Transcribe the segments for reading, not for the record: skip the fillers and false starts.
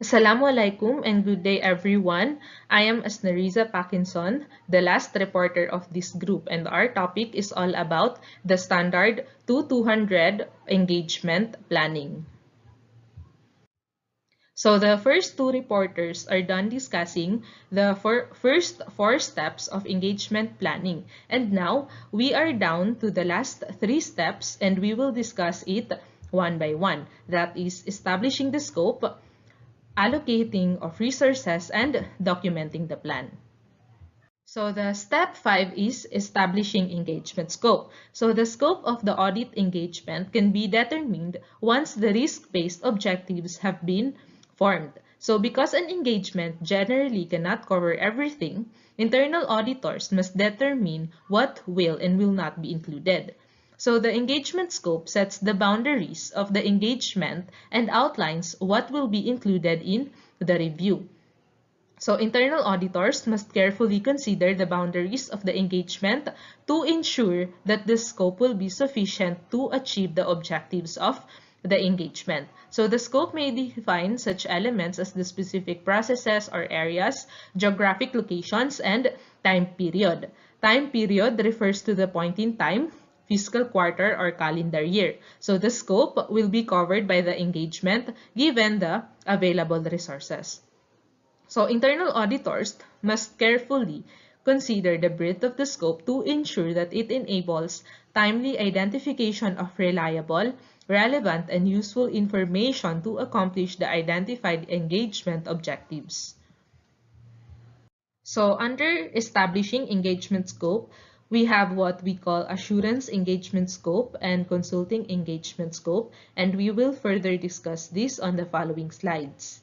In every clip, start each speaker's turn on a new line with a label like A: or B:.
A: Assalamualaikum and good day everyone. I am Asnariza Parkinson, the last reporter of this group, and our topic is all about the standard 200 engagement planning. So the first two reporters are done discussing the first four steps of engagement planning. And now we are down to the last three steps and we will discuss it one by one. That is establishing the scope, allocating of resources, and documenting the plan. So the step 5 is establishing engagement scope. So the scope of the audit engagement can be determined once the risk-based objectives have been formed. So because an engagement generally cannot cover everything, internal auditors must determine what will and will not be included. So the engagement scope sets the boundaries of the engagement and outlines what will be included in the review. So internal auditors must carefully consider the boundaries of the engagement to ensure that the scope will be sufficient to achieve the objectives of the engagement. So the scope may define such elements as the specific processes or areas, geographic locations, and time period. Time period refers to the point in time, fiscal quarter, or calendar year. So the scope will be covered by the engagement given the available resources. So internal auditors must carefully consider the breadth of the scope to ensure that it enables timely identification of reliable, relevant, and useful information to accomplish the identified engagement objectives. So under establishing engagement scope, we have what we call assurance engagement scope and consulting engagement scope, and we will further discuss this on the following slides.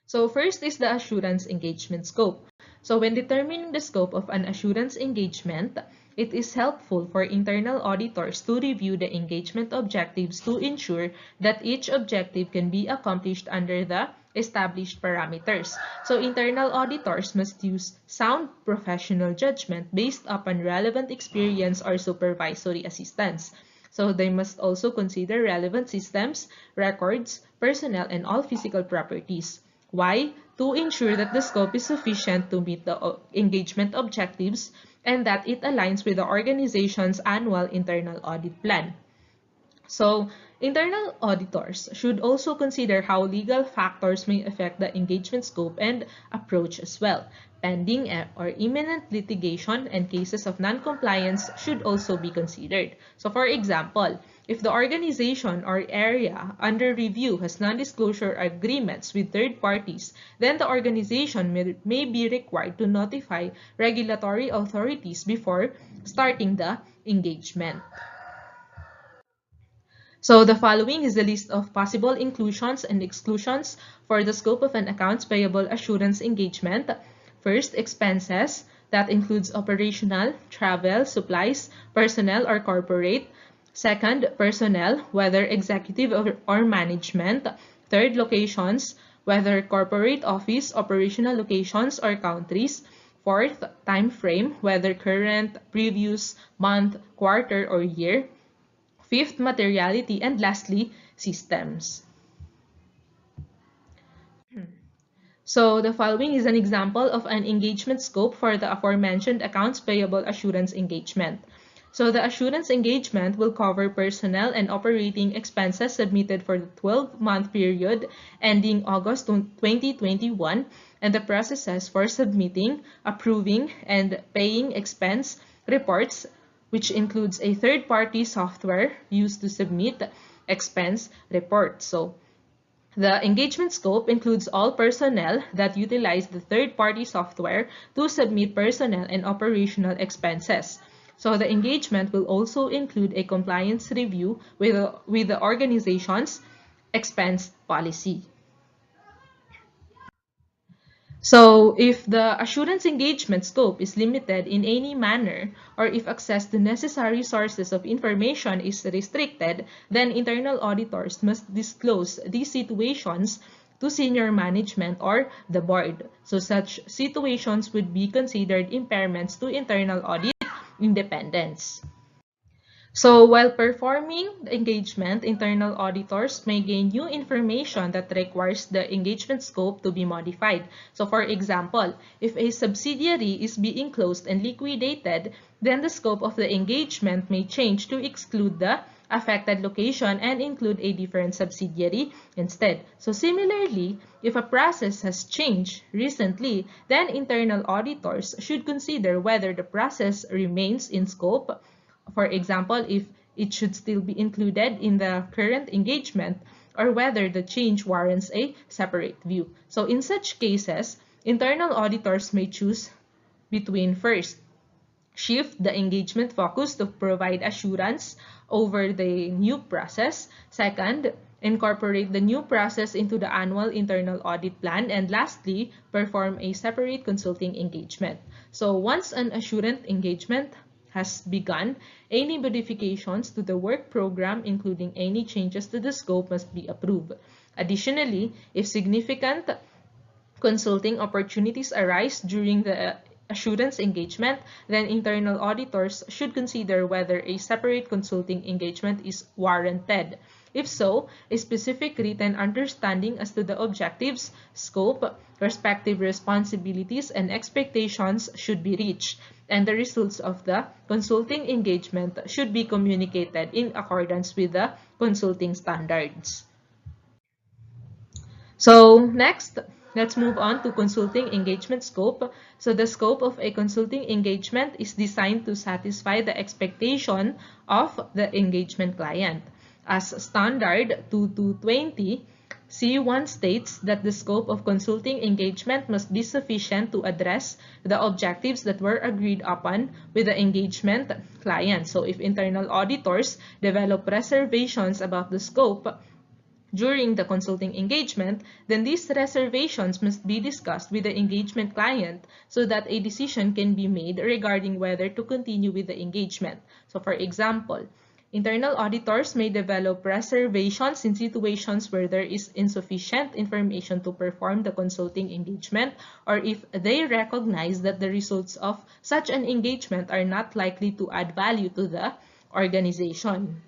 A: So first is the assurance engagement scope. So when determining the scope of an assurance engagement, it is helpful for internal auditors to review the engagement objectives to ensure that each objective can be accomplished under the established parameters. So internal auditors must use sound professional judgment based upon relevant experience or supervisory assistance. So they must also consider relevant systems, records, personnel, and all physical properties. Why? To ensure that the scope is sufficient to meet the engagement objectives and that it aligns with the organization's annual internal audit plan. So, internal auditors should also consider how legal factors may affect the engagement scope and approach as well. Pending or imminent litigation and cases of non-compliance should also be considered. So, for example, if the organization or area under review has non-disclosure agreements with third parties, then the organization may be required to notify regulatory authorities before starting the engagement. So the following is the list of possible inclusions and exclusions for the scope of an accounts payable assurance engagement. First, expenses. That includes operational, travel, supplies, personnel, or corporate. Second, personnel, whether executive or management. Third, locations, whether corporate office, operational locations, or countries. Fourth, time frame, whether current, previous, month, quarter, or year. Fifth, materiality, and lastly, systems. So the following is an example of an engagement scope for the aforementioned accounts payable assurance engagement. So the assurance engagement will cover personnel and operating expenses submitted for the 12-month period ending August 2021 and the processes for submitting, approving, and paying expense reports, which includes a third-party software used to submit expense reports. So the engagement scope includes all personnel that utilize the third-party software to submit personnel and operational expenses. So the engagement will also include a compliance review with the organization's expense policy. So if the assurance engagement scope is limited in any manner, or if access to necessary sources of information is restricted, then internal auditors must disclose these situations to senior management or the board. So such situations would be considered impairments to internal audit independence. So while performing the engagement, internal auditors may gain new information that requires the engagement scope to be modified. So for example, if a subsidiary is being closed and liquidated, then the scope of the engagement may change to exclude the affected location and include a different subsidiary instead. So similarly, if a process has changed recently, then internal auditors should consider whether the process remains in scope. For example, if it should still be included in the current engagement or whether the change warrants a separate view. So in such cases, internal auditors may choose between first, shift the engagement focus to provide assurance over the new process. Second, incorporate the new process into the annual internal audit plan. And lastly, perform a separate consulting engagement. So once an assurance engagement has begun, any modifications to the work program, including any changes to the scope, must be approved. Additionally, if significant consulting opportunities arise during the assurance engagement, then internal auditors should consider whether a separate consulting engagement is warranted. If so, a specific written understanding as to the objectives, scope, respective responsibilities, and expectations should be reached, and the results of the consulting engagement should be communicated in accordance with the consulting standards. So next, let's move on to consulting engagement scope. So the scope of a consulting engagement is designed to satisfy the expectation of the engagement client. As Standard 2220, C1 states that the scope of consulting engagement must be sufficient to address the objectives that were agreed upon with the engagement client. So if internal auditors develop reservations about the scope during the consulting engagement, then these reservations must be discussed with the engagement client so that a decision can be made regarding whether to continue with the engagement. So for example, internal auditors may develop reservations in situations where there is insufficient information to perform the consulting engagement, or if they recognize that the results of such an engagement are not likely to add value to the organization.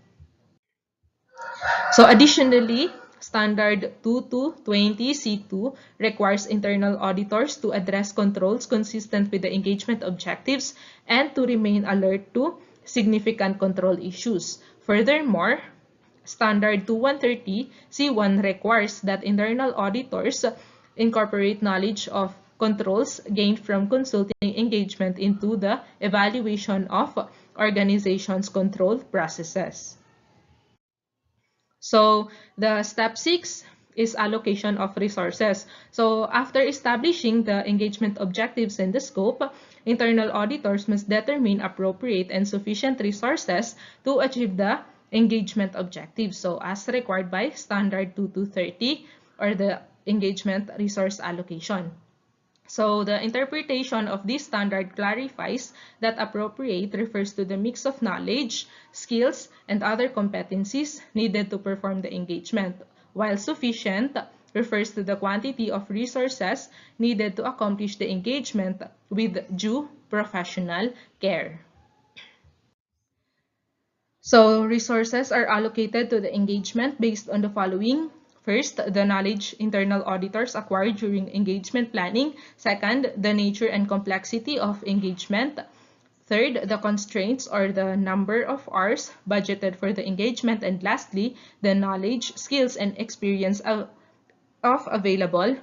A: So additionally, Standard 2220C2 requires internal auditors to address controls consistent with the engagement objectives and to remain alert to significant control issues. Furthermore, Standard 2130C1 requires that internal auditors incorporate knowledge of controls gained from consulting engagement into the evaluation of organizations' control processes. So the step 6 is allocation of resources. So after establishing the engagement objectives and the scope, internal auditors must determine appropriate and sufficient resources to achieve the engagement objectives. So as required by Standard 2230 or the engagement resource allocation. So the interpretation of this standard clarifies that appropriate refers to the mix of knowledge, skills, and other competencies needed to perform the engagement, while sufficient refers to the quantity of resources needed to accomplish the engagement with due professional care. So resources are allocated to the engagement based on the following. First, the knowledge internal auditors acquired during engagement planning. Second, the nature and complexity of engagement. Third, the constraints or the number of hours budgeted for the engagement. And lastly, the knowledge, skills, and experience of available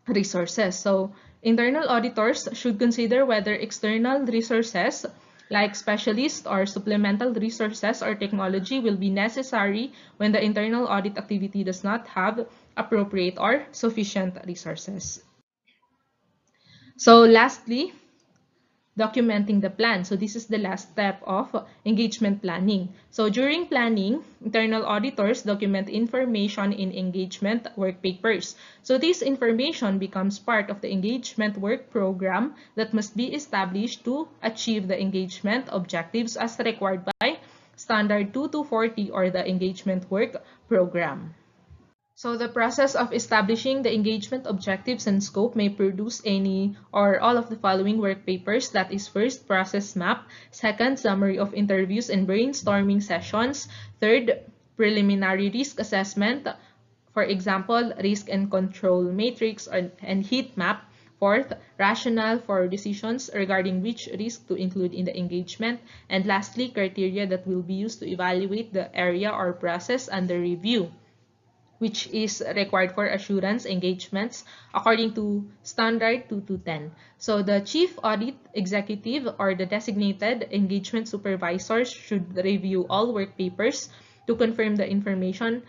A: resources. So internal auditors should consider whether external resources like specialists or supplemental resources or technology will be necessary when the internal audit activity does not have appropriate or sufficient resources. So lastly, documenting the plan. So this is the last step of engagement planning. So during planning, internal auditors document information in engagement work papers. So this information becomes part of the engagement work program that must be established to achieve the engagement objectives as required by Standard 2240 or the engagement work program. So the process of establishing the engagement objectives and scope may produce any or all of the following work papers. That is, first, process map; second, summary of interviews and brainstorming sessions; third, preliminary risk assessment, for example, risk and control matrix and heat map; fourth, rationale for decisions regarding which risk to include in the engagement; and lastly, criteria that will be used to evaluate the area or process under review, which is required for assurance engagements according to Standard 2210. So the Chief Audit Executive or the designated engagement supervisors should review all work papers to confirm the information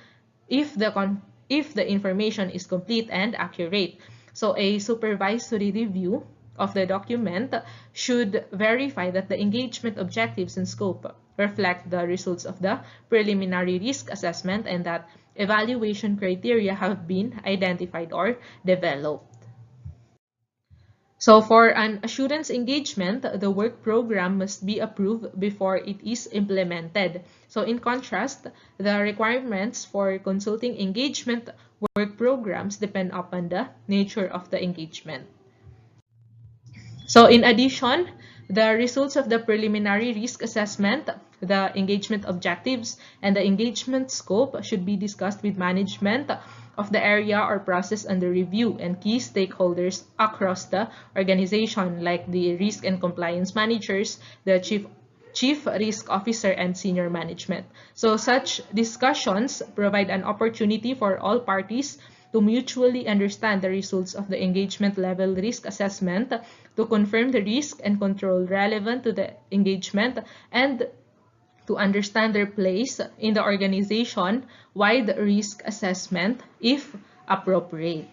A: if the information is complete and accurate. So a supervisory review of the document should verify that the engagement objectives and scope reflect the results of the preliminary risk assessment and that evaluation criteria have been identified or developed. So for an assurance engagement, the work program must be approved before it is implemented. So in contrast, the requirements for consulting engagement work programs depend upon the nature of the engagement. So in addition, the results of the preliminary risk assessment, the engagement objectives, and the engagement scope should be discussed with management of the area or process under review and key stakeholders across the organization, like the risk and compliance managers, the chief risk officer, and senior management. So such discussions provide an opportunity for all parties to mutually understand the results of the engagement level risk assessment, to confirm the risk and control relevant to the engagement, and to understand their place in the organization-wide risk assessment if appropriate.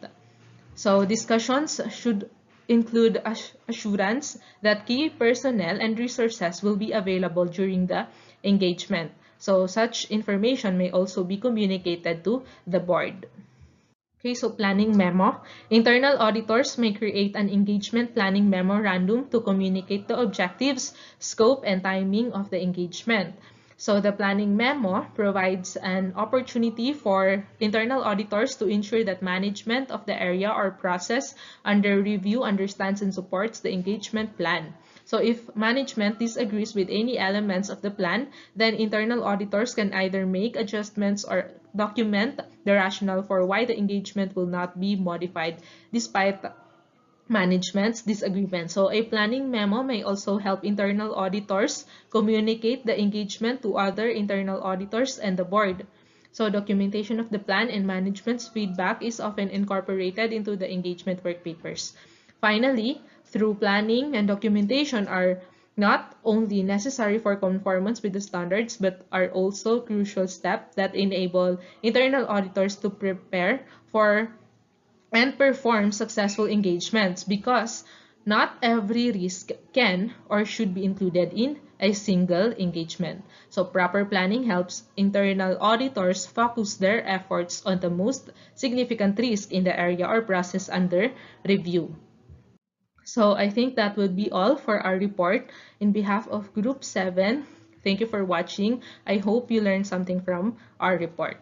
A: So discussions should include assurance that key personnel and resources will be available during the engagement. So such information may also be communicated to the board. Okay, so planning memo. Internal auditors may create an engagement planning memorandum to communicate the objectives, scope, and timing of the engagement. So the planning memo provides an opportunity for internal auditors to ensure that management of the area or process under review understands and supports the engagement plan. So if management disagrees with any elements of the plan, then internal auditors can either make adjustments or document the rationale for why the engagement will not be modified despite management's disagreement. So a planning memo may also help internal auditors communicate the engagement to other internal auditors and the board. So documentation of the plan and management's feedback is often incorporated into the engagement work papers. Finally, through planning and documentation are not only necessary for conformance with the standards, but are also crucial steps that enable internal auditors to prepare for and perform successful engagements, because not every risk can or should be included in a single engagement. So proper planning helps internal auditors focus their efforts on the most significant risk in the area or process under review. So I think that would be all for our report. In behalf of Group 7, thank you for watching. I hope you learned something from our report.